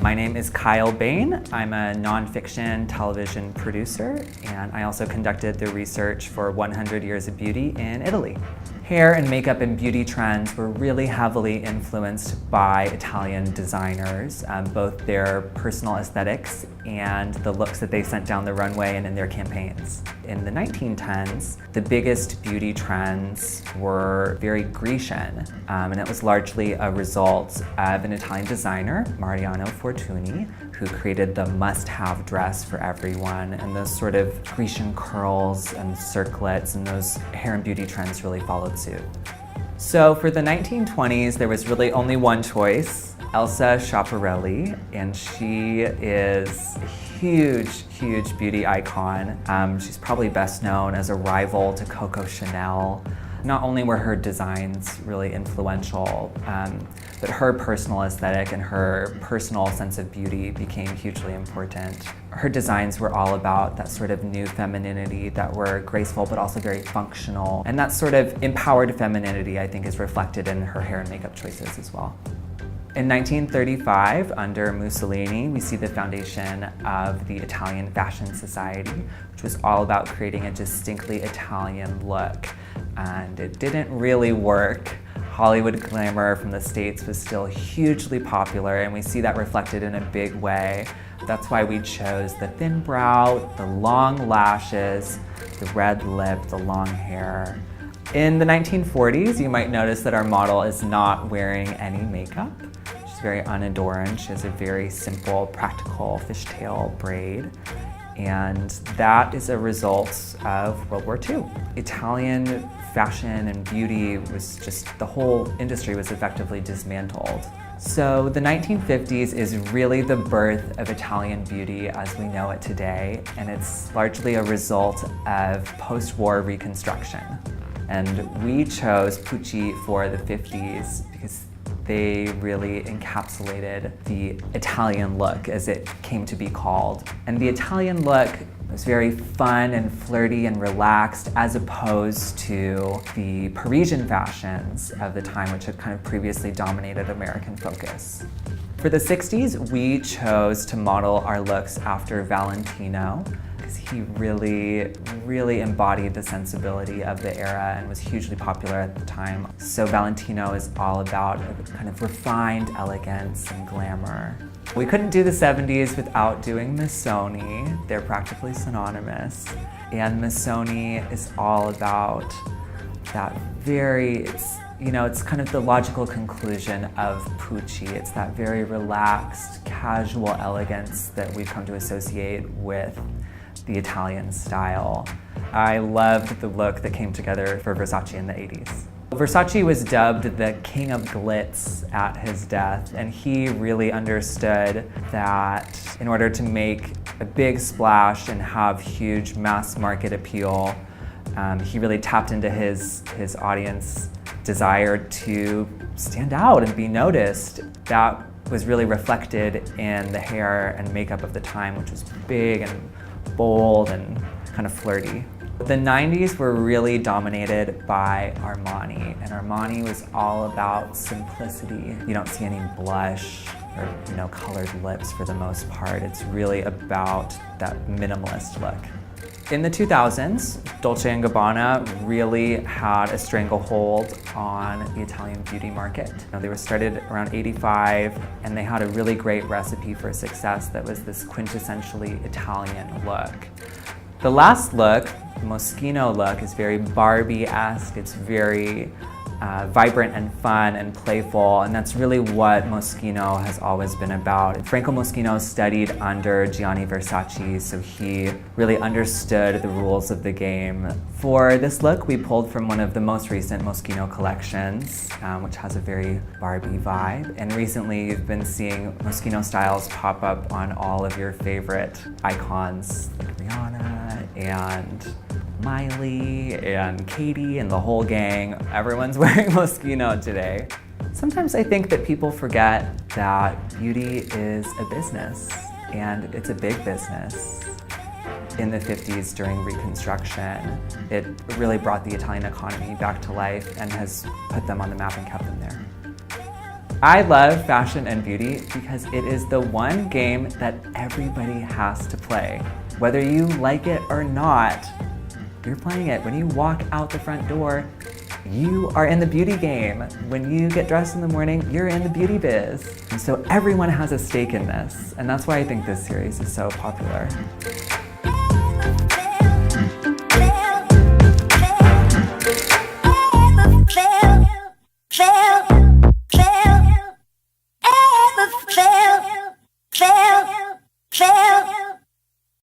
My name is Kyle Bain. I'm a nonfiction television producer, and I also conducted the research for 100 Years of Beauty in Italy. Hair and makeup and beauty trends were really heavily influenced by Italian designers, both their personal aesthetics and the looks that they sent down the runway and in their campaigns. In the 1910s, the biggest beauty trends were very Grecian, and it was largely a result of an Italian designer, Mariano Fortuny, who created the must-have dress for everyone, and those sort of Grecian curls and circlets and those hair and beauty trends really followed suit. So for the 1920s, there was really only one choice, Elsa Schiaparelli, and she is a huge beauty icon. She's probably best known as a rival to Coco Chanel. Not only were her designs really influential, but her personal aesthetic and her personal sense of beauty became hugely important. Her designs were all about that sort of new femininity that were graceful but also very functional. And that sort of empowered femininity, I think, is reflected in her hair and makeup choices as well. In 1935, under Mussolini, we see the foundation of the Italian Fashion Society, which was all about creating a distinctly Italian look. And it didn't really work. Hollywood glamour from the States was still hugely popular, and we see that reflected in a big way. That's why we chose the thin brow, the long lashes, the red lip, the long hair. In the 1940s, you might notice that our model is not wearing any makeup. She's very unadorned. She has a very simple, practical fishtail braid. And that is a result of World War II. Italian fashion and beauty was just, the whole industry was effectively dismantled. So the 1950s is really the birth of Italian beauty as we know it today, and it's largely a result of post-war reconstruction. And we chose Pucci for the 50s because they really encapsulated the Italian look, as it came to be called. And the Italian look was very fun and flirty and relaxed, as opposed to the Parisian fashions of the time, which had kind of previously dominated American focus. For the 60s, we chose to model our looks after Valentino, because he really embodied the sensibility of the era and was hugely popular at the time. So Valentino is all about a kind of refined elegance and glamour. We couldn't do the 70s without doing Missoni. They're practically synonymous. And Missoni is all about that it's kind of the logical conclusion of Pucci. It's that very relaxed, casual elegance that we've come to associate with the Italian style. I loved the look that came together for Versace in the 80s. Versace was dubbed the king of glitz at his death, and he really understood that in order to make a big splash and have huge mass market appeal, he really tapped into his audience desire to stand out and be noticed. That was really reflected in the hair and makeup of the time, which was big and bold and kind of flirty. The 90s were really dominated by Armani, and Armani was all about simplicity. You don't see any blush or colored lips for the most part. It's really about that minimalist look. In the 2000s, Dolce & Gabbana really had a stranglehold on the Italian beauty market. They were started around '85, and they had a really great recipe for success that was this quintessentially Italian look. The last look, the Moschino look, is very Barbie-esque. It's very vibrant and fun and playful, and that's really what Moschino has always been about. Franco Moschino studied under Gianni Versace, so he really understood the rules of the game. For this look, we pulled from one of the most recent Moschino collections, which has a very Barbie vibe. And recently, you've been seeing Moschino styles pop up on all of your favorite icons, like Rihanna and Miley and Katie and the whole gang. Everyone's wearing Moschino today. Sometimes I think that people forget that beauty is a business, and it's a big business. In the 50s during Reconstruction, it really brought the Italian economy back to life and has put them on the map and kept them there. I love fashion and beauty because it is the one game that everybody has to play. Whether you like it or not, you're playing it. When you walk out the front door, you are in the beauty game. When you get dressed in the morning, you're in the beauty biz. And so everyone has a stake in this, and that's why I think this series is so popular.